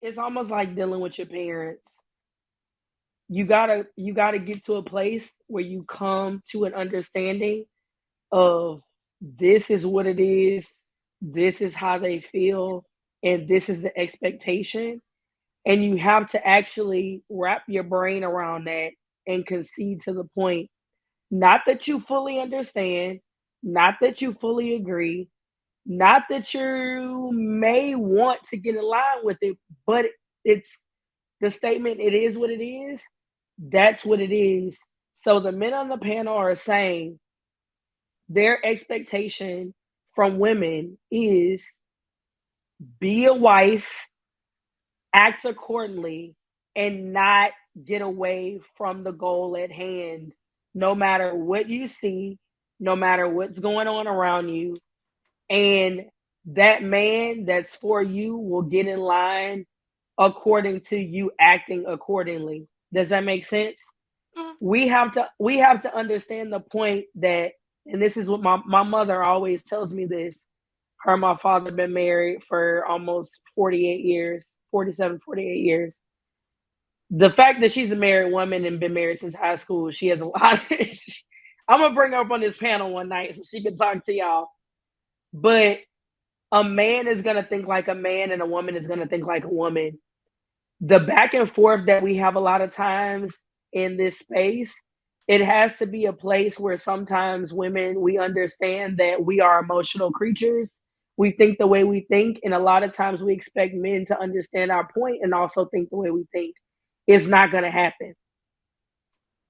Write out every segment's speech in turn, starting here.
it's almost like dealing with your parents. You gotta get to a place where you come to an understanding of this is what it is, this is how they feel, and this is the expectation. And you have to actually wrap your brain around that and concede to the point. Not that you fully understand, not that you fully agree, not that you may want to get in line with it, but it's the statement, it is what it is. That's what it is. So the men on the panel are saying their expectation from women is be a wife, act accordingly, and not get away from the goal at hand, no matter what you see, no matter what's going on around you. And that man that's for you will get in line according to you acting accordingly. Does that make sense? Mm. We have to understand the point that, and this is what my mother always tells me this. Her and my father been married for almost 48 years, 47, 48 years. The fact that she's a married woman and been married since high school, she has a lot of I'm gonna bring her up on this panel one night so she can talk to y'all. But a man is gonna think like a man and a woman is gonna think like a woman. The back and forth that we have a lot of times in this space, it has to be a place where sometimes women, we understand that we are emotional creatures. We think the way we think, and a lot of times we expect men to understand our point and also think the way we think. It's not going to happen.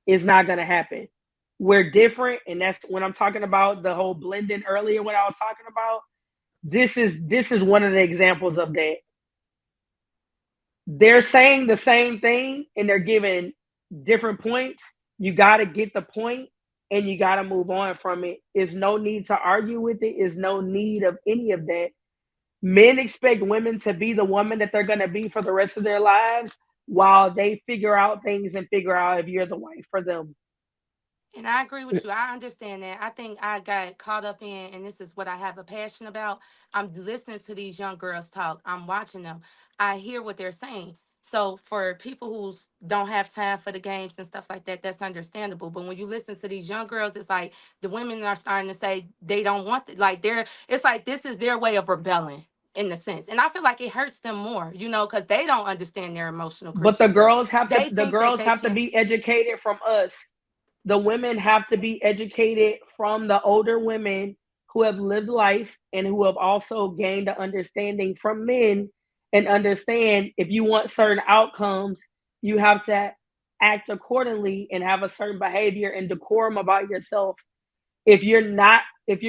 It's not going to happen. We're different, and that's when I'm talking about the whole blending earlier. What I was talking about, this is one of the examples of that. They're saying the same thing and they're giving different points. You got to get the point and you got to move on from it. There's no need to argue with it. There's no need of any of that. Men expect women to be the woman that they're going to be for the rest of their lives while they figure out things and figure out if you're the wife for them. And I agree with you. I understand that. I think I got caught up in, and this is what I have a passion about. I'm listening to these young girls talk. I'm watching them. I hear what they're saying. So for people who don't have time for the games and stuff like that, that's understandable. But when you listen to these young girls, it's like the women are starting to say they don't want it. Like they're, it's like this is their way of rebelling in the sense. And I feel like it hurts them more, because they don't understand their emotional But the creatures. So girls have to they the think that girls they have to can. be educated from us. The women have to be educated from the older women who have lived life and who have also gained an understanding from men and understand if you want certain outcomes, you have to act accordingly and have a certain behavior and decorum about yourself. If you're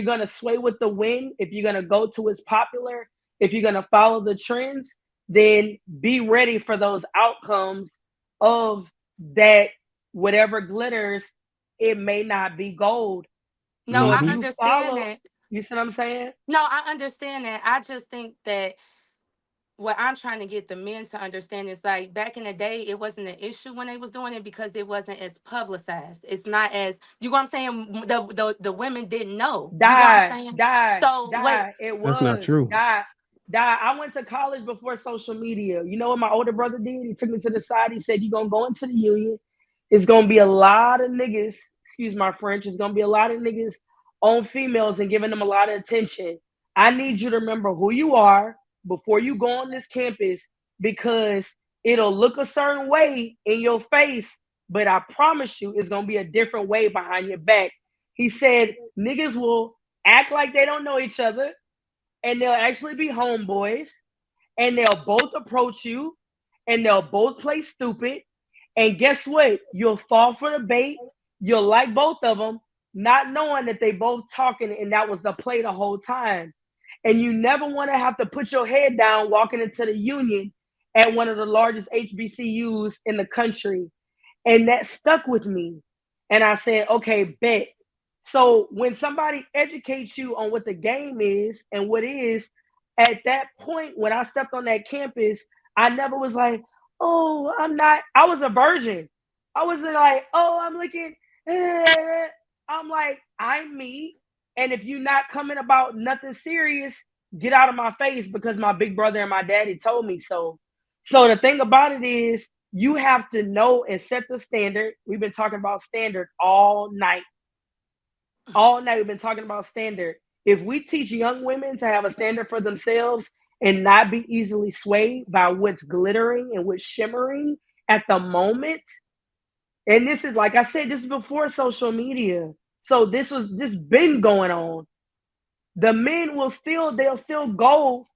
going to sway with the wind, if you're going to go to what's popular, if you're going to follow the trends, then be ready for those outcomes of that. Whatever glitters, it may not be gold. No, So if I Mm-hmm. you understand follow, that. you see what I'm saying? No, I understand that. I just think that what I'm trying to get the men to understand is like back in the day, it wasn't an issue when they was doing it because it wasn't as publicized. It's not as you know what I'm saying. The women didn't know. You know what I'm Die, saying. die, So what? die. It That's not was true. die, die. I went to college before social media. You know what my older brother did? He took me to the side. He said, "You gonna go into the union? It's gonna be a lot of niggas. Excuse my French. It's gonna be a lot of niggas on females and giving them a lot of attention. I need you to remember who you are before you go on this campus because it'll look a certain way in your face, but I promise you, it's gonna be a different way behind your back." He said niggas will act like they don't know each other and they'll actually be homeboys and they'll both approach you and they'll both play stupid. And guess what? You'll fall for the bait. You'll like both of them, not knowing that they both talking and that was the play the whole time. And you never want to have to put your head down walking into the union at one of the largest HBCUs in the country. And that stuck with me. And I said, okay, bet. So when somebody educates you on what the game is and what is, at that point when I stepped on that campus, I never was like, oh, I'm not. I was a virgin. I wasn't like, oh, I'm looking. I'm like, I'm me. And if you're not coming about nothing serious, get out of my face because my big brother and my daddy told me so. So the thing about it is, you have to know and set the standard. We've been talking about standard all night. All night we've been talking about standard. If we teach young women to have a standard for themselves and not be easily swayed by what's glittering and what's shimmering at the moment, and this is like I said, this is before social media. So this been going on. The men they'll still go.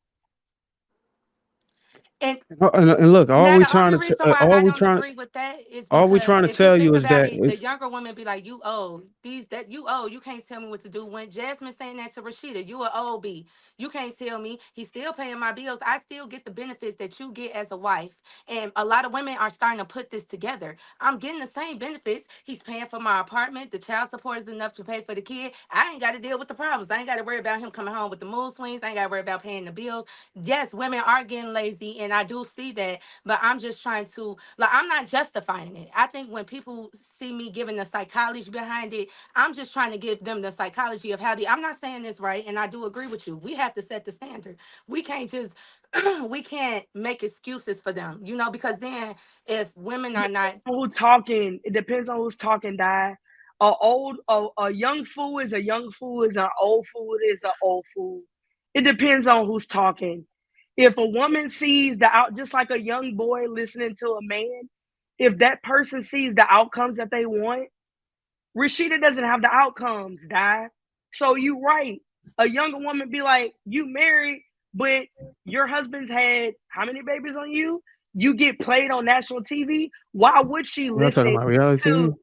And And look, now the only reason why I don't agree with that is all we because trying to if you tell you think is about that it, the it's younger women be like, "You old these that you old. You can't tell me what to do." When Jasmine saying that to Rashida, "You a old B. You can't tell me. He's still paying my bills. I still get the benefits that you get as a wife." And a lot of women are starting to put this together. I'm getting the same benefits. He's paying for my apartment. The child support is enough to pay for the kid. I ain't got to deal with the problems. I ain't got to worry about him coming home with the mood swings. I ain't got to worry about paying the bills. Yes, women are getting lazy, and I do see that, but I'm just trying to, like, I'm not justifying it. I think when people see me giving the psychology behind it, I'm just trying to give them the psychology of how I'm not saying this right, and I do agree with you. We have to set the standard. We can't just we can't make excuses for them, because then if women are not Who's talking? It depends on who's talking. Die. A young fool is a young fool. Is an old fool is an old fool. It depends on who's talking. If a woman sees the out, just like a young boy listening to a man, if that person sees the outcomes that they want, Rashida doesn't have the outcomes, die. So you right. A younger woman be like, you married, but your husband's had how many babies on you? You get played on national TV. Why would she y'all talking listen about reality to? TV.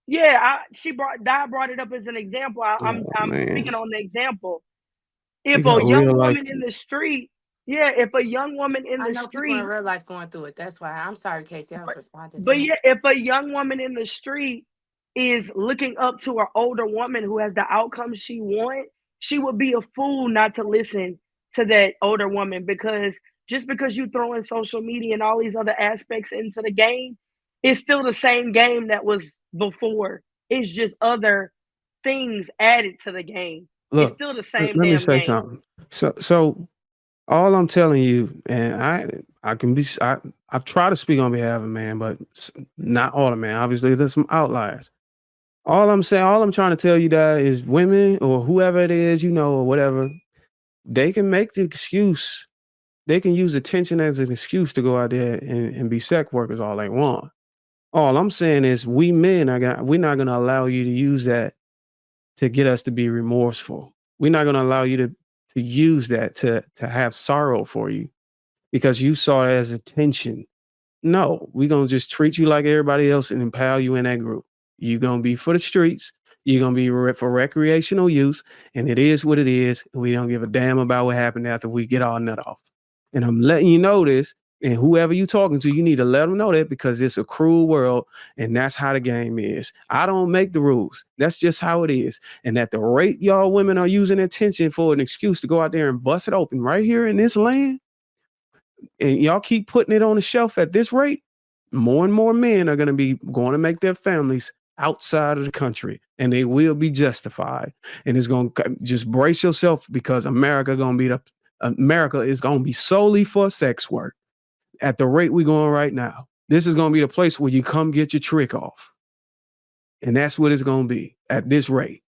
Yeah, she brought it up as an example. Oh I'm man, speaking on the example. we If a got young real life. woman in the street, yeah, if a young woman in I the know people in street real life going through it. That's why I'm sorry, Casey. I was but responding to but him. yeah, if a young woman in the street is looking up to an older woman who has the outcome she wants, she would be a fool not to listen to that older woman because just because you throw in social media and all these other aspects into the game, it's still the same game that was before. It's just other things added to the game. It's Look, still the same let me damn say game. something. So all I'm telling you, and I can be I try to speak on behalf of man, but not all of man. Obviously, there's some outliers. All I'm trying to tell you that is women or whoever it is, or whatever, they can make the excuse. They can use attention as an excuse to go out there and be sex workers all they want. All I'm saying is we men we're not gonna allow you to use that to get us to be remorseful. We're not gonna allow you to use that to have sorrow for you because you saw it as attention. No, we're gonna just treat you like everybody else and empower you in that group. You're gonna be for the streets, you're gonna be for recreational use, and it is what it is. And we don't give a damn about what happened after we get our nut off. And I'm letting you know this, and whoever you talking to, you need to let them know that because it's a cruel world, and that's how the game is. I don't make the rules. That's just how it is. And at the rate y'all women are using attention for an excuse to go out there and bust it open right here in this land, and y'all keep putting it on the shelf at this rate, more and more men are going to be going to make their families outside of the country, and they will be justified. And it's going to just brace yourself because America is going to be solely for sex work at the rate we're going right now. This is going to be the place where you come get your trick off, and that's what it's going to be at this rate.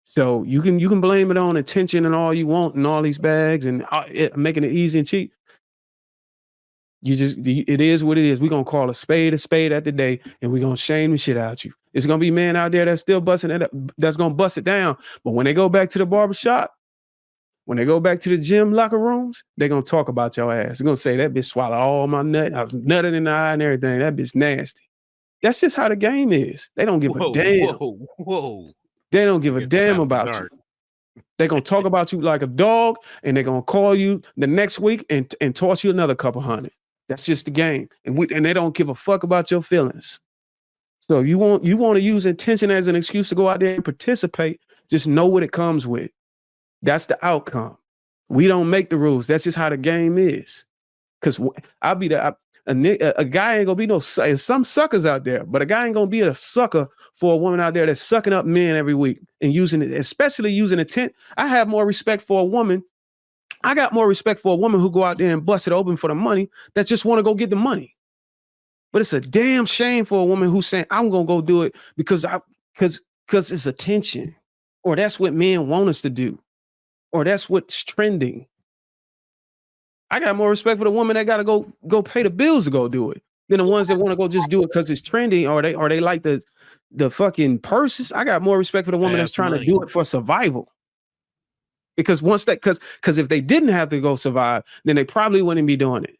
So you can blame it on attention and all you want and all these bags and making it easy and cheap. It is what it is. We're gonna call a spade at the day, and we're gonna shame the shit out you. It's gonna be men out there that's still busting it up, that's gonna bust it down. But when they go back to the barbershop, when they go back to the gym locker rooms, they're gonna talk about your ass. They're gonna say that bitch swallowed all my nut. I was nutted in the eye and everything. That bitch nasty. That's just how the game is. They don't give a damn. Whoa. They don't give a It's damn after about dark. you. They're gonna talk about you like a dog, and they're gonna call you the next week and toss you another couple hundred. That's just the game, and they don't give a fuck about your feelings. So you want to use intention as an excuse to go out there and participate. Just know what it comes with. That's the outcome. We don't make the rules. That's just how the game is. Because I'll be a guy ain't gonna be no. There's some suckers out there, but a guy ain't gonna be a sucker for a woman out there that's sucking up men every week and using it, especially using intent. I have more respect for a woman I got more respect for a woman who go out there and bust it open for the money that just want to go get the money. But it's a damn shame for a woman who's saying, I'm gonna go do it because it's attention, or that's what men want us to do, or that's what's trending. I got more respect for the woman that gotta go pay the bills to go do it than the ones that want to go just do it because it's trending, or they like the fucking purses. I got more respect for the woman that's trying to do it for survival. Because because if they didn't have to go survive, then they probably wouldn't be doing it.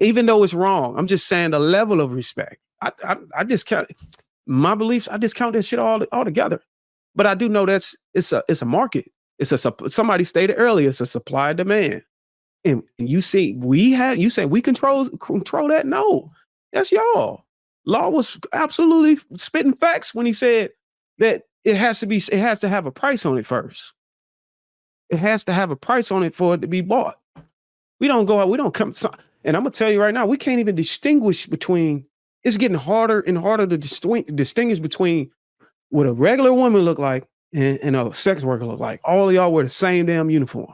Even though it's wrong, I'm just saying the level of respect. I discount my beliefs. I discount that shit all together. But I do know it's a market. Somebody stated earlier, it's a supply and demand. And you say we control that. No, that's y'all. Law was absolutely spitting facts when he said that it has to have a price on it first. It has to have a price on it for it to be bought. We don't go out, we don't come. And I'm gonna tell you right now, we can't even distinguish between. It's getting harder and harder to distinguish between what a regular woman look like and a sex worker look like. All of y'all wear the same damn uniform.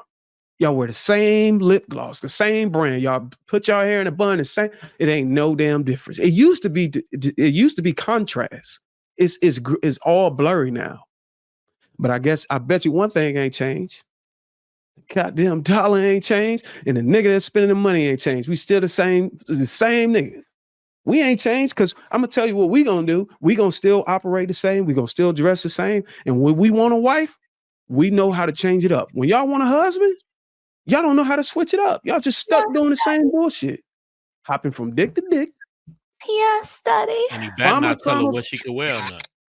Y'all wear the same lip gloss, the same brand. Y'all put y'all hair in a bun. The same. It ain't no damn difference. It used to be contrast. It's all blurry now. But I bet you one thing ain't changed. Goddamn dollar ain't changed, and the nigga that's spending the money ain't changed. We still the same nigga. We ain't changed because I'm gonna tell you what we gonna do. We gonna still operate the same. We gonna still dress the same. And when we want a wife, we know how to change it up. When y'all want a husband, y'all don't know how to switch it up. Y'all just stuck doing the same bullshit, hopping from dick to dick. Yes, Daddy. And you better not tell her what she can wear or not.